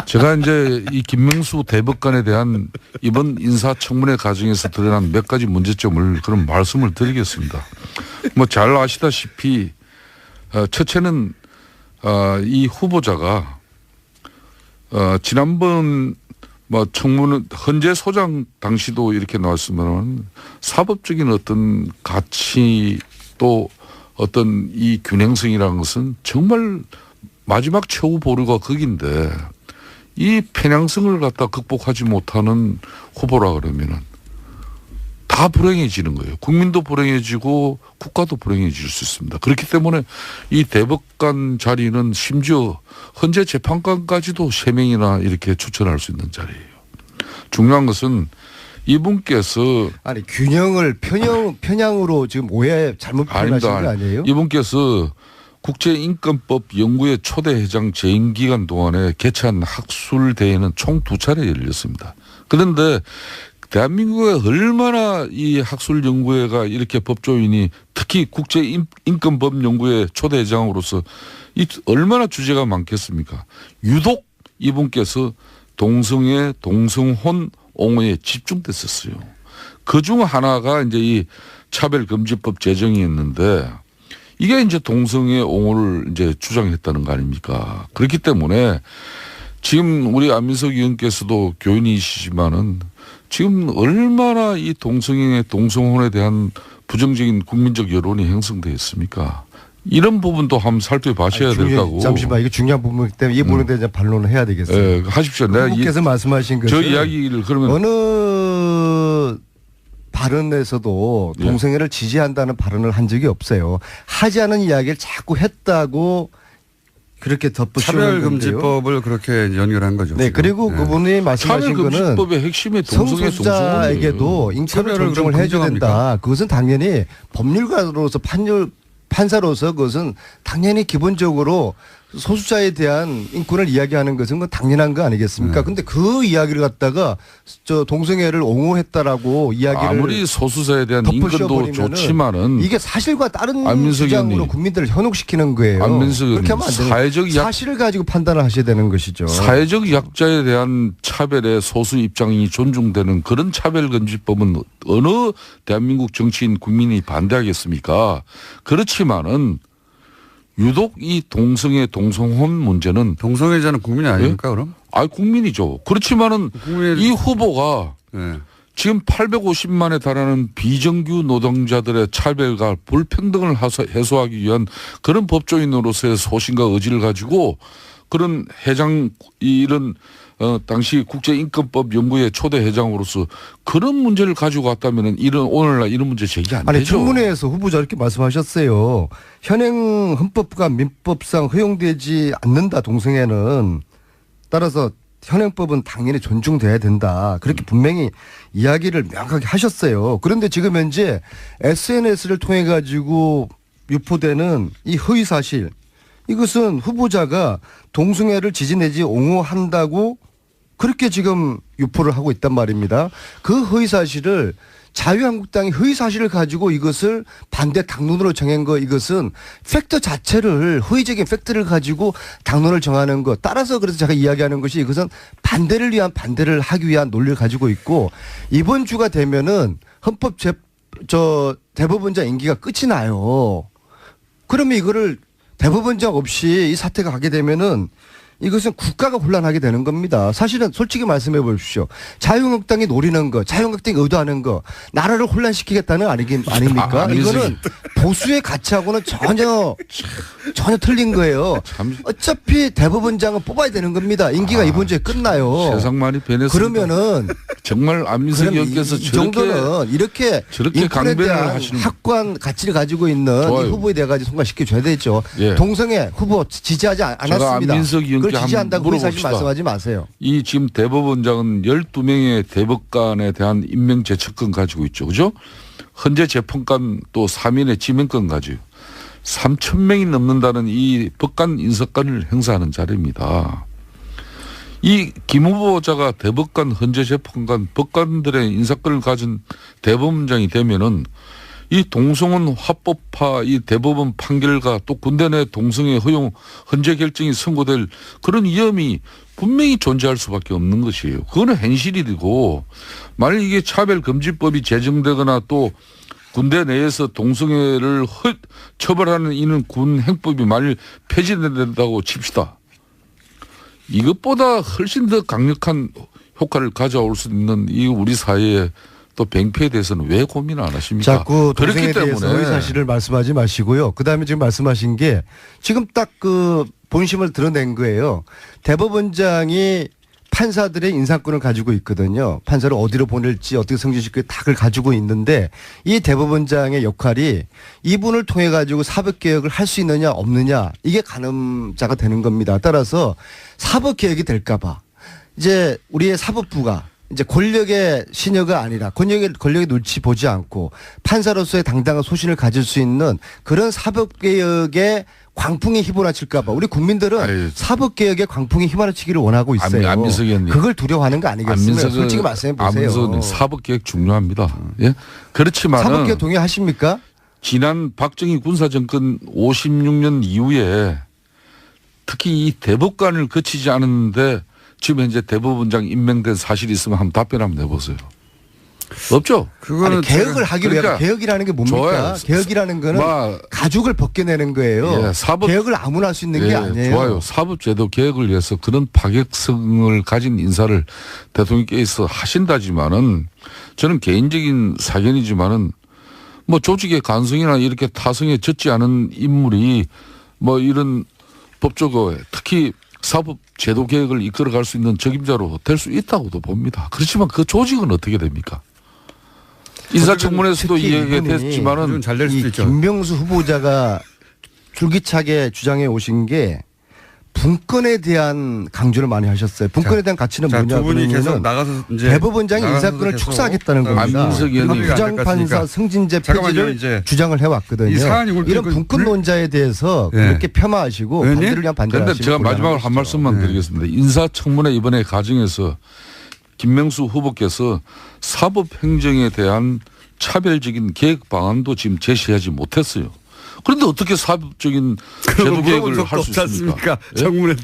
제가 이제 이 김명수 대법관에 대한 이번 인사청문회 과정에서 드러난 몇 가지 문제점을 그런 말씀을 드리겠습니다. 뭐 잘 아시다시피 첫째는 이 후보자가 지난번 뭐 청문회 헌재 소장 당시도 이렇게 나왔으면 사법적인 어떤 가치 또 어떤 이 균형성이라는 것은 정말 마지막 최후 보루가 거긴데 이 편향성을 갖다 극복하지 못하는 후보라 그러면은 다 불행해지는 거예요. 국민도 불행해지고 국가도 불행해질 수 있습니다. 그렇기 때문에 이 대법관 자리는 심지어 헌재 재판관까지도 3명이나 이렇게 추천할 수 있는 자리예요. 중요한 것은 이분께서 아니 균형을 편향으로 지금 오해 잘못 표현하신 거 아니에요? 이분께서 국제인권법 연구회 초대 회장 재임 기간 동안에 개최한 학술 대회는 총 2차례 열렸습니다. 그런데 대한민국에 얼마나 이 학술 연구회가 이렇게 법조인이 특히 국제인권법 연구회 초대 회장으로서 이 얼마나 주제가 많겠습니까? 유독 이분께서 동성애, 동성혼 옹호에 집중됐었어요. 그중 하나가 이제 이 차별금지법 제정이었는데 이게 이제 동성애 옹호를 이제 주장했다는 거 아닙니까? 그렇기 때문에 지금 우리 안민석 의원께서도 교인이시지만은 지금 얼마나 이 동성애, 동성혼에 대한 부정적인 국민적 여론이 형성되어 있습니까? 이런 부분도 한번 살펴봐셔야 된다고. 잠시만 이게 중요한 부분이기 때문에 이 부분에 대해서 반론을 해야 되겠어요. 네, 하십시오. 후보께서 말씀하신 것은 저 이야기를 그러면 어느 발언에서도 동성애를 지지한다는 발언을 한 적이 없어요. 하지 않은 이야기를 자꾸 했다고 그렇게 덧붙이는 건데요. 차별금지법을 그렇게 연결한 거죠. 네, 지금. 그리고 네. 그분이 말씀하신 거는 차별금지법의 핵심이 동성애, 성소수자에게도 인권을 존중을 해줘야 된다. 그것은 당연히 법률가로서 판사로서 그것은 당연히 기본적으로 소수자에 대한 인권을 이야기하는 것은 건 당연한 거 아니겠습니까? 그런데 그 이야기를 갖다가 저 동성애를 옹호했다라고 이야기를 아무리 소수자에 대한 인권도 좋지만은 이게 사실과 다른 안민석 주장으로 의원님. 국민들을 현혹시키는 거예요. 안민석 그렇게 하면 안 돼요. 사실을 가지고 판단을 하셔야 되는 것이죠. 사회적 약자에 대한 차별의 소수 입장이 존중되는 그런 차별금지법은 어느 대한민국 정치인 국민이 반대하겠습니까? 그렇지만은 유독 이 동성애, 동성혼 문제는 동성애자는 국민이 아닙니까 그럼? 국민이죠. 그렇지만은 이 후보가 네. 지금 850만에 달하는 비정규 노동자들의 차별과 불평등을 해소하기 위한 그런 법조인으로서의 소신과 의지를 가지고 그런 회장 이런 당시 국제인권법 연구회 초대 회장으로서 그런 문제를 가지고 왔다면 오늘날 이런 문제 제기 안 되죠. 청문회에서 후보자 이렇게 말씀하셨어요. 현행 헌법과 민법상 허용되지 않는다 동성애는. 따라서 현행법은 당연히 존중돼야 된다. 그렇게 분명히 이야기를 명확하게 하셨어요. 그런데 지금 현재 SNS를 통해 가지고 유포되는 이 허위 사실, 이것은 후보자가 동성애를 지지 내지 옹호한다고 그렇게 지금 유포를 하고 있단 말입니다. 그 허위 사실을 자유한국당이 허위 사실을 가지고 이것을 반대 당론으로 정한 거, 이것은 팩트 자체를 허위적인 팩트를 가지고 당론을 정하는 것. 따라서 그래서 제가 이야기하는 것이 이것은 반대를 하기 위한 논리를 가지고 있고, 이번 주가 되면은 대법원장 임기가 끝이 나요. 그러면 이거를 대법원장 없이 이 사태가 가게 되면은 이것은 국가가 혼란하게 되는 겁니다. 사실은 솔직히 말씀해 보십시오. 자유한국당이 노리는 거, 자유한국당이 의도하는 거, 나라를 혼란시키겠다는 아닙니까? 이거는 보수의 가치하고는 전혀 틀린 거예요. 어차피 대법원장은 뽑아야 되는 겁니다. 임기가 이번 주에 끝나요. 세상 많이 변했습니다. 그러면은 정말 안민석 의원께서 이 정도는 이렇게 인권에 대한 확고한 가치를 가지고 있는 이 후보에 대해 가지고 통과시켜 줘야 되죠. 예. 동성애 후보 지지하지 않았습니다. 안민석 의원께 그걸 지지한다고 한번 사실 말씀하지 마세요. 이 지금 대법원장은 12명의 대법관에 대한 임명 제척권 가지고 있죠. 그죠? 헌재 재판관 또 3인의 지명권 가지고 3,000명이 넘는다는 이 법관 인사권을 행사하는 자리입니다. 이 김 후보자가 대법관, 헌재 재판관, 법관들의 인사권을 가진 대법원장이 되면은 이 동성은 합법화 이 대법원 판결과 또 군대 내 동성애 허용 헌재 결정이 선고될 그런 위험이 분명히 존재할 수밖에 없는 것이에요. 그거는 현실이고 만약 이게 차별금지법이 제정되거나 또 군대 내에서 동성애를 처벌하는 이는 군 행법이 만일 폐지된다고 칩시다. 이것보다 훨씬 더 강력한 효과를 가져올 수 있는 이 우리 사회의 또 병폐에 대해서는 왜 고민을 안 하십니까? 자꾸 동성애에 대해서 의사실을 말씀하지 마시고요. 그다음에 지금 말씀하신 게 지금 딱 그 본심을 드러낸 거예요. 대법원장이 판사들의 인사권을 가지고 있거든요. 판사를 어디로 보낼지 어떻게 성질시킬지 다 그걸 가지고 있는데 이 대법원장의 역할이 이분을 통해 가지고 사법개혁을 할 수 있느냐 없느냐 이게 가늠자가 되는 겁니다. 따라서 사법개혁이 될까 봐 이제 우리의 사법부가 이제 권력의 신여가 아니라 권력의 눈치 보지 않고 판사로서의 당당한 소신을 가질 수 있는 그런 사법개혁의 광풍이 휘몰아칠까 봐 우리 국민들은 사법개혁의 광풍이 휘몰아치기를 원하고 있어요. 안민석 의원님. 그걸 두려워하는 거 아니겠습니까? 솔직히 말씀해 보세요. 사법개혁 중요합니다. 예? 그렇지만 사법개혁 동의하십니까? 지난 박정희 군사정권 56년 이후에 특히 이 대법관을 거치지 않았는데 지금 현재 대법원장 임명된 사실이 있으면 한번 답변 한번 내보세요. 없죠? 아니, 개혁을 하기 위해 개혁이라는 게 뭡니까? 좋아요. 개혁이라는 거는 가죽을 벗겨내는 거예요. 예, 개혁을 아무나 할 수 있는 게 아니에요. 좋아요. 사법제도 개혁을 위해서 그런 파격성을 가진 인사를 대통령께서 하신다지만은 저는 개인적인 사견이지만은 뭐 조직의 간성이나 이렇게 타성에 젖지 않은 인물이 뭐 이런 법조계 특히 사법 제도 개혁을 이끌어갈 수 있는 적임자로 될 수 있다고도 봅니다. 그렇지만 그 조직은 어떻게 됩니까? 인사청문회에서도 이야기가 됐지만은 잘 될 수도 있죠. 김명수 후보자가 줄기차게 주장해 오신 게 분권에 대한 강조를 많이 하셨어요. 분권에 대한 가치는 뭐냐? 두 분이 계속 나가서 이제 대법원장이 인사권을 축소하겠다는 겁니다. 안민석 의원님. 부장판사 승진제 폐지를 주장을 해왔거든요. 이런 분권론자에 대해서 그렇게 폄하하시고 반대를 위한 반대를 하시고. 그런데 제가 마지막으로 한 말씀만 드리겠습니다. 인사청문회 이번에 과정에서 김명수 후보께서 사법행정에 대한 차별적인 개혁 방안도 지금 제시하지 못했어요. 그런데 어떻게 사법적인 제도 개혁을 할 수 있습니까? 예? 청문회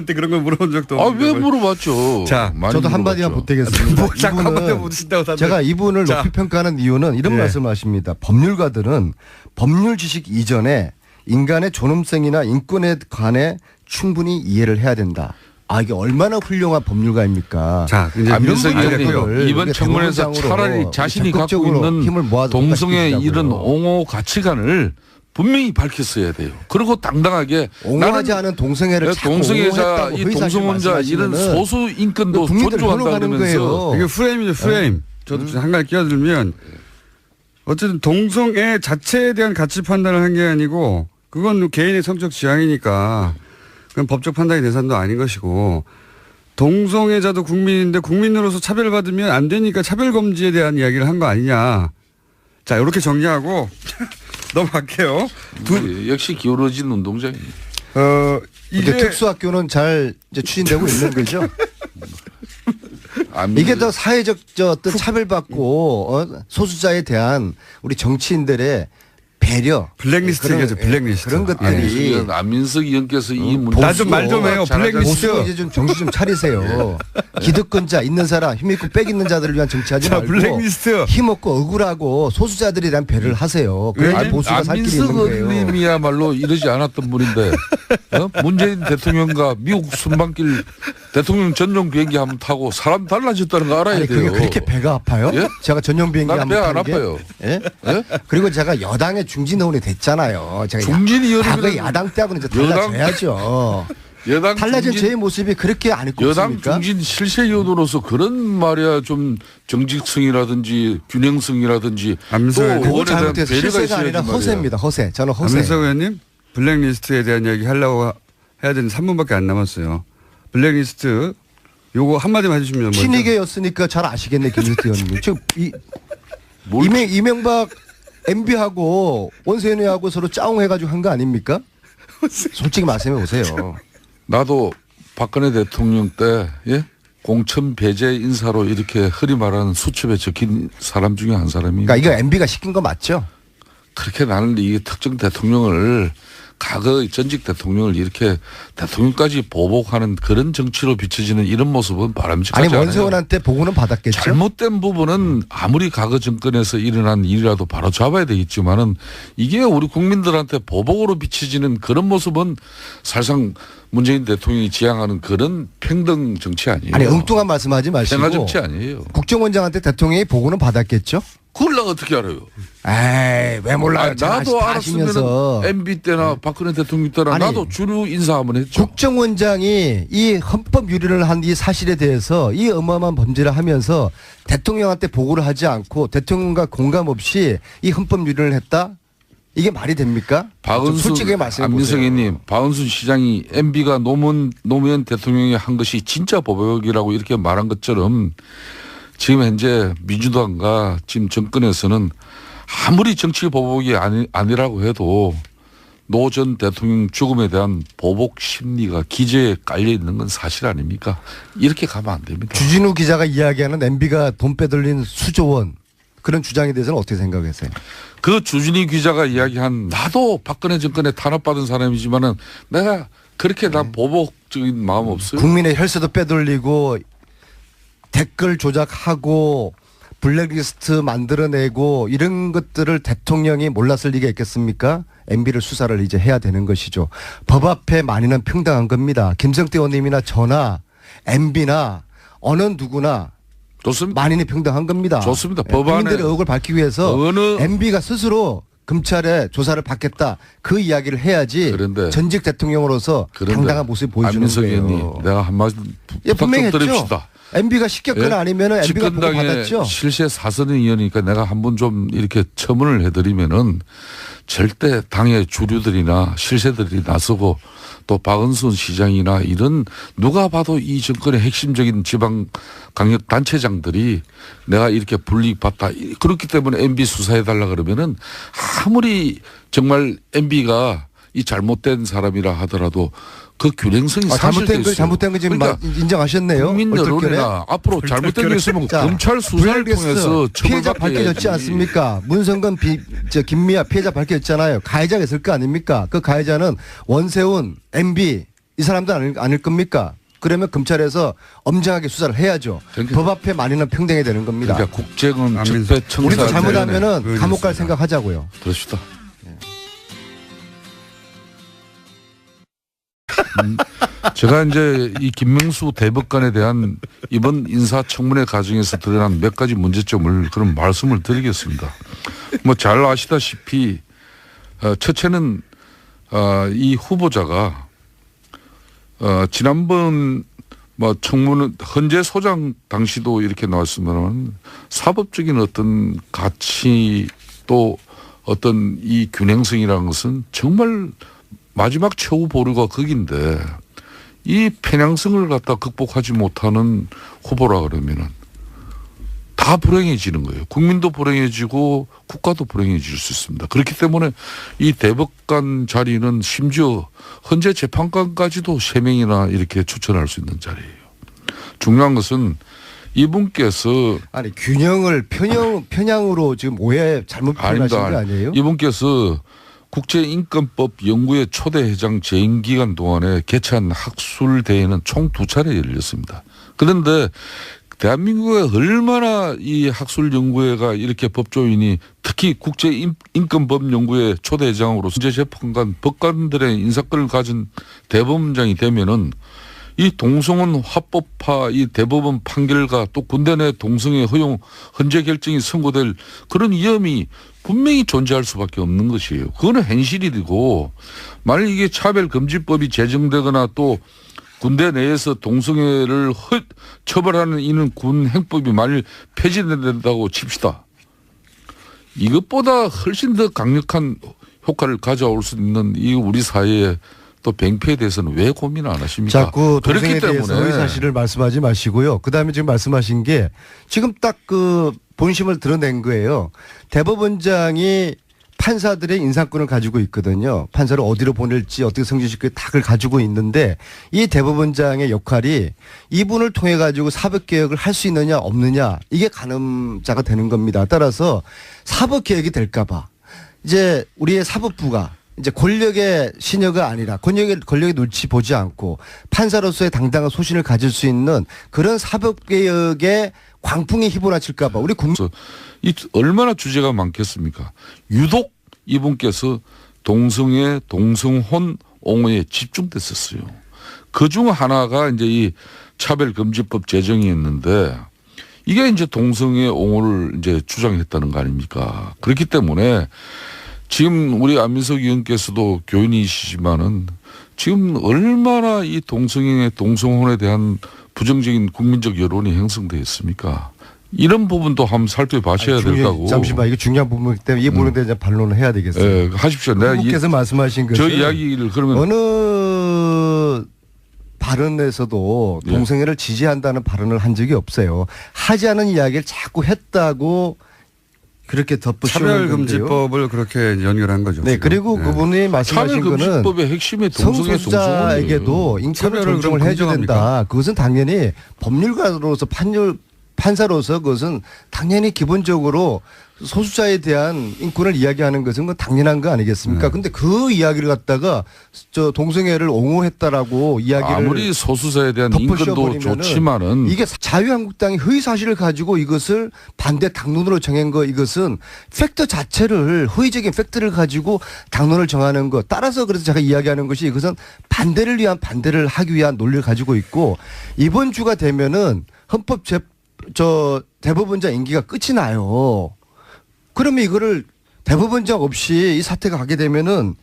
때 그런 걸 물어본 적도 없는데. 왜 물어봤죠? 자, 저도 한마디만 보태겠습니다. 제가 이분을 높이 평가하는 이유는 이런 말씀을 하십니다. 법률가들은 법률 지식 이전에 인간의 존엄성이나 인권에 관해 충분히 이해를 해야 된다. 이게 얼마나 훌륭한 법률가입니까? 자, 이제 안민석 의원님 이번 청문회에서 차라리 자신이 갖고 있는 동성애 이런 옹호 가치관을 분명히 밝혔어야 돼요. 그리고 당당하게 옹호하지 않은 동성애를 동성애자, 이 동성혼자 이런 소수 인권도 존중한다면서 이게 프레임이죠, 프레임. 저도 한 가지 끼어들면 어쨌든 동성애 자체에 대한 가치 판단을 한 게 아니고 그건 개인의 성적 지향이니까. 그건 법적 판단의 대상도 아닌 것이고 동성애자도 국민인데 국민으로서 차별받으면 안 되니까 차별금지에 대한 이야기를 한 거 아니냐. 자, 이렇게 정리하고 넘어갈게요. 역시 기울어진 운동장입니다. 이게 특수학교는 잘 이제 추진되고 있는 거죠. 이게 더 사회적 어떤 차별받고 소수자에 대한 우리 정치인들의 배려, 블랙리스트죠, 블랙리스트. 그런 것들이 안민석 의원께서 이 문제 나 좀 말 좀 해요. 블랙리스트 이제 좀 정신 좀 차리세요. 기득권자 있는 사람, 힘 있고 빽 있는 자들을 위한 정치하지 말고 블랙리스트 힘없고 억울하고 소수자들에 대한 배려를 하세요. 그래야 보수가 살 길이 있는 거예요. 안민석 의원님이야말로 이러지 않았던 분인데 문재인 대통령과 미국 순방길 대통령 전용 비행기 한번 타고 사람 달라졌다는 거 알아야 돼요. 그게 그렇게 배가 아파요? 예? 제가 전용 비행기 한번 배가 안 아파요. 예? 예? 그리고 제가 여당의 중진 의원이 됐잖아요. 제가 중진 의원이 야당 때하고는 이제 달라져야죠. 여당 달라진 제 모습이 그렇게 안 있고 여당 중진 실세 의원으로서 그런 말이야 좀 정직성이라든지 균형성이라든지 그거 잘못해서 실세가 아니라 허세입니다. 허세. 저는 허세. 안민석 의원님 블랙리스트에 대한 이야기 하려고 해야 되는 3분밖에 안 남았어요. 블랙리스트 요거 한마디만 해주시면 친이계였으니까 잘 아시겠네 김일태 의원님. 지금 이명박 MB하고 원세훈이하고 서로 짜웅해가지고 한 거 아닙니까? 솔직히 말씀해 보세요. 나도 박근혜 대통령 때 공천 배제 인사로 이렇게 흔히 말하는 수첩에 적힌 사람 중에 한 사람이. 그러니까 이거 MB가 시킨 거 맞죠? 그렇게 나는 이 특정 대통령을 과거 전직 대통령을 이렇게 대통령까지 보복하는 그런 정치로 비춰지는 이런 모습은 바람직하지 아니 않아요. 원세훈한테 보고는 받았겠죠. 잘못된 부분은 아무리 과거 정권에서 일어난 일이라도 바로 잡아야 되겠지만은 이게 우리 국민들한테 보복으로 비춰지는 그런 모습은 사실상 문재인 대통령이 지향하는 그런 평등 정치 아니에요. 아니 엉뚱한 말씀하지 마시고 평화 정치 아니에요. 국정원장한테 대통령이 보고는 받았겠죠. 그걸 내가 어떻게 알아요? 에이 왜 몰라요. 나도 다 알았으면 아시면서. MB 때나 박근혜 대통령 때나 아니, 나도 주류 인사 한번 했죠. 국정원장이 이 헌법 유린을 한 이 사실에 대해서 이 어마어마한 범죄를 하면서 대통령한테 보고를 하지 않고 대통령과 공감 없이 이 헌법 유린을 했다? 이게 말이 됩니까? 좀 솔직하게 말씀해 보세요. 안민석님, 박은순 시장이 MB가 노무현 대통령이 한 것이 진짜 보복이라고 이렇게 말한 것처럼 지금 현재 민주당과 지금 정권에서는 아무리 정치 보복이 아니라고 해도 노 전 대통령 죽음에 대한 보복 심리가 기저에 깔려 있는 건 사실 아닙니까? 이렇게 가면 안 됩니다. 주진우 기자가 이야기하는 MB가 돈 빼돌린 수조 원 그런 주장에 대해서는 어떻게 생각하세요? 그 주진희 기자가 이야기한 나도 박근혜 정권에 탄압받은 사람이지만은 내가 그렇게 난 보복적인 마음 없어요. 국민의 혈세도 빼돌리고 댓글 조작하고 블랙리스트 만들어내고 이런 것들을 대통령이 몰랐을 리가 있겠습니까? MB를 수사를 이제 해야 되는 것이죠. 법 앞에 만인은 평등한 겁니다. 김성태 의원님이나 저나 MB나 어느 누구나 좋습니다. 만인이 평등한 겁니다. 좋습니다. 법안에 국민들의 의혹을 밝히기 위해서 어느 MB가 스스로 검찰에 조사를 받겠다 그 이야기를 해야지 그런데 전직 대통령으로서 당당한 모습을 보여주는 거예요. 의원님, 내가 한마디 예, 부탁 분명히 좀 했죠. 드립시다. MB가 시켰거나 예? 아니면은 MB가 보고 집권당의 받았죠. 실세 사선의원이니까 내가 한번 좀 이렇게 첨언을 해드리면은 절대 당의 주류들이나 실세들이 나서고 또 박은순 시장이나 이런 누가 봐도 이 정권의 핵심적인 지방 강력 단체장들이 내가 이렇게 불이익받다 그렇기 때문에 MB 수사해달라 그러면은 아무리 정말 MB가 이 잘못된 사람이라 하더라도 그 균형성이 사실 잘못된 거 지금 인정하셨네요. 국민 여론이나 앞으로 잘못된 게 있으면 검찰 수사를 통해서 피해자 처벌받게 밝혀졌지 해야지. 않습니까? 문성근 김미아 피해자 밝혀졌잖아요. 가해자가 있을 거 아닙니까? 그 가해자는 원세훈, MB 이 사람들 아닐 겁니까? 그러면 검찰에서 엄정하게 수사를 해야죠. 그러니까, 법 앞에 만인은 평등해야 되는 겁니다. 그러니까 국정은 적폐청산. 우리도 잘못하면은 감옥 갈 생각하자고요. 그렇습니다. 제가 이제 이 김명수 대법관에 대한 이번 인사청문회 과정에서 드러난 몇 가지 문제점을 그런 말씀을 드리겠습니다. 뭐 잘 아시다시피 첫째는 이 후보자가 지난번 뭐 청문회 헌재 소장 당시도 이렇게 나왔으면 사법적인 어떤 가치 또 어떤 이 균형성이라는 것은 정말 마지막 최후 보루가 거긴데 이 편향성을 갖다 극복하지 못하는 후보라 그러면은 다 불행해지는 거예요. 국민도 불행해지고 국가도 불행해질 수 있습니다. 그렇기 때문에 이 대법관 자리는 심지어 헌재 재판관까지도 3명이나 이렇게 추천할 수 있는 자리예요. 중요한 것은 이분께서 아니 균형을 편향으로 지금 오해 잘못 표현하신 거 아니에요? 이분께서 국제인권법 연구회 초대 회장 재임 기간 동안에 개최한 학술 대회는 총 2차례 열렸습니다. 그런데 대한민국에 얼마나 이 학술 연구회가 이렇게 법조인이 특히 국제인권법 연구회 초대 회장으로 헌재 재판관 법관들의 인사권을 가진 대법원장이 되면은 이 동성혼 화법화 이 대법원 판결과 또 군대 내 동성애 허용 헌재 결정이 선고될 그런 위험이 분명히 존재할 수밖에 없는 것이에요. 그거는 현실이고 만일 이게 차별금지법이 제정되거나 또 군대 내에서 동성애를 처벌하는 이는 군 행법이 만일 폐지된다고 칩시다. 이것보다 훨씬 더 강력한 효과를 가져올 수 있는 이 우리 사회에 또 병폐에 대해서는 왜 고민 안 하십니까? 자꾸 동생에 대해서 의사실을 말씀하지 마시고요. 그다음에 지금 말씀하신 게 지금 딱 그 본심을 드러낸 거예요. 대법원장이 판사들의 인사권을 가지고 있거든요. 판사를 어디로 보낼지 어떻게 승진시킬지 다 그걸 가지고 있는데 이 대법원장의 역할이 이분을 통해 가지고 사법개혁을 할 수 있느냐 없느냐 이게 가늠자가 되는 겁니다. 따라서 사법개혁이 될까 봐 이제 우리의 사법부가 이제 권력의 신여가 아니라 권력의 눈치 보지 않고 판사로서의 당당한 소신을 가질 수 있는 그런 사법개혁의 광풍이 휘몰아칠까 봐 우리 국민 이 얼마나 주제가 많겠습니까? 유독 이분께서 동성애, 동성혼 옹호에 집중됐었어요. 그중 하나가 이제 이 차별금지법 제정이었는데 이게 이제 동성애 옹호를 이제 주장했다는 거 아닙니까? 그렇기 때문에 지금 우리 안민석 의원께서도 교인이시지만은 지금 얼마나 이 동성애, 동성혼에 대한 부정적인 국민적 여론이 형성되어 있습니까? 이런 부분도 한번 살펴봐셔야 된다고. 잠시만 이거 중요한 부분이기 때문에 이 부분에 대해서 반론을 해야 되겠어요. 예, 하십시오. 내가 후보께서 말씀하신 것은 저 이야기를 그러면 어느 발언에서도 예. 동성애를 지지한다는 발언을 한 적이 없어요. 하지 않은 이야기를 자꾸 했다고 그렇게 덧붙이는 건데요. 차별금지법을 그렇게 연결한 거죠. 네, 지금. 그리고 네. 그분이 말씀하신 거는 차별금지법의 핵심이 동성애, 성소수자에게도 인권을 차별을 존중을 그럼 해줘야 된다. 그것은 당연히 법률가로서 판사로서 그것은 당연히 기본적으로 소수자에 대한 인권을 이야기하는 것은 그건 당연한 거 아니겠습니까? 근데 그 이야기를 갖다가 저 동성애를 옹호했다라고 이야기를 아무리 소수자에 대한 인권도 덮어씌워버리면은 좋지만은 이게 자유한국당이 허위 사실을 가지고 이것을 반대 당론으로 정한 거 이것은 팩트 자체를 허위적인 팩트를 가지고 당론을 정하는 것 따라서 그래서 제가 이야기하는 것이 이것은 반대를 위한 반대를 하기 위한 논리를 가지고 있고 이번 주가 되면은 대법원장 임기가 끝이 나요. 그러면 이거를 대법원장 없이 이 사태가 가게 되면은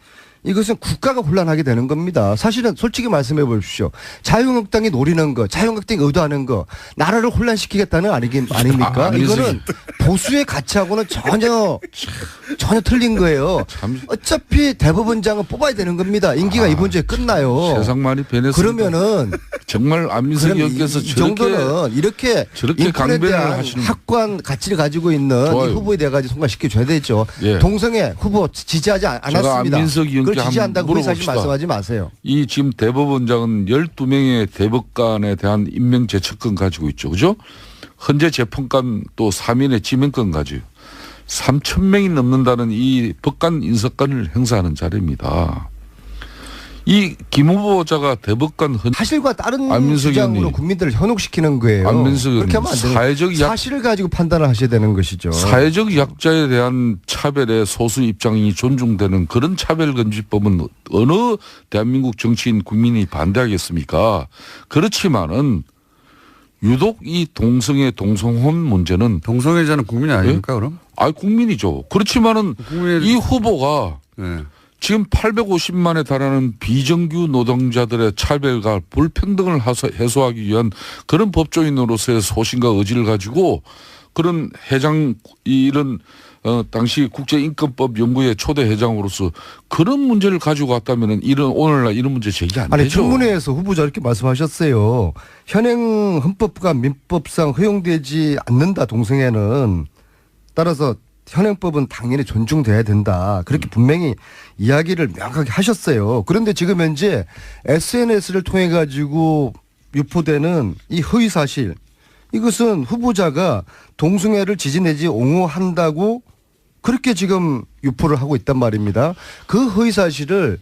이것은 국가가 혼란하게 되는 겁니다. 사실은 솔직히 말씀해 보십시오. 자유한국당이 노리는 거, 자유한국당이 의도하는 거, 나라를 혼란시키겠다는 아닙니까? 이거는 보수의 가치하고는 전혀 틀린 거예요. 어차피 대법원장은 뽑아야 되는 겁니다. 임기가 이번 주에 끝나요. 세상 많이 변했습니다. 그러면은 정말 안민석 의원께서 이 정도는 이렇게 저렇게 인권에 강변을 대한 하시는 학관 가치를 가지고 있는 좋아요. 이 후보에 대해 가지고 통과시켜 줘야 되죠. 예. 동성애 후보 지지하지 않았습니다. 안민석 의원께 그걸 지지한다고 한번 허위 사실 물어봅시다. 말씀하지 마세요. 이 지금 대법원장은 12명의 대법관에 대한 임명 제척권 가지고 있죠. 그죠? 헌재 재판관 또 3인의 지명권 가지고 3,000명이 넘는다는 이 법관 인사권을 행사하는 자리입니다. 이 김 후보자가 대법관 사실과 다른 안민석 주장으로 의원이 국민들을 현혹시키는 거예요. 안민석 그렇게 하면 안 돼요. 사회적 사실을 가지고 판단을 하셔야 되는 것이죠. 사회적 약자에 대한 차별의 소수 입장이 존중되는 그런 차별금지법은 어느 대한민국 정치인 국민이 반대하겠습니까? 그렇지만은 유독 이 동성애 동성혼 문제는 동성애자는 국민이 아닙니까 그럼? 국민이죠. 그렇지만은 국민의- 이 후보가 네. 지금 850만에 달하는 비정규 노동자들의 차별과 불평등을 해소하기 위한 그런 법조인으로서의 소신과 의지를 가지고 그런 회장 이런 당시 국제인권법 연구회 초대 회장으로서 그런 문제를 가지고 왔다면은 오늘날 이런 문제 제기 안 아니 되죠. 청문회에서 후보자 이렇게 말씀하셨어요. 현행 헌법과 민법상 허용되지 않는다 동성애는 따라서 현행법은 당연히 존중돼야 된다. 그렇게 분명히 이야기를 명확하게 하셨어요. 그런데 지금 현재 SNS를 통해 가지고 유포되는 이 허위 사실 이것은 후보자가 동성애를 지지 내지 옹호한다고 그렇게 지금 유포를 하고 있단 말입니다. 그 허위 사실을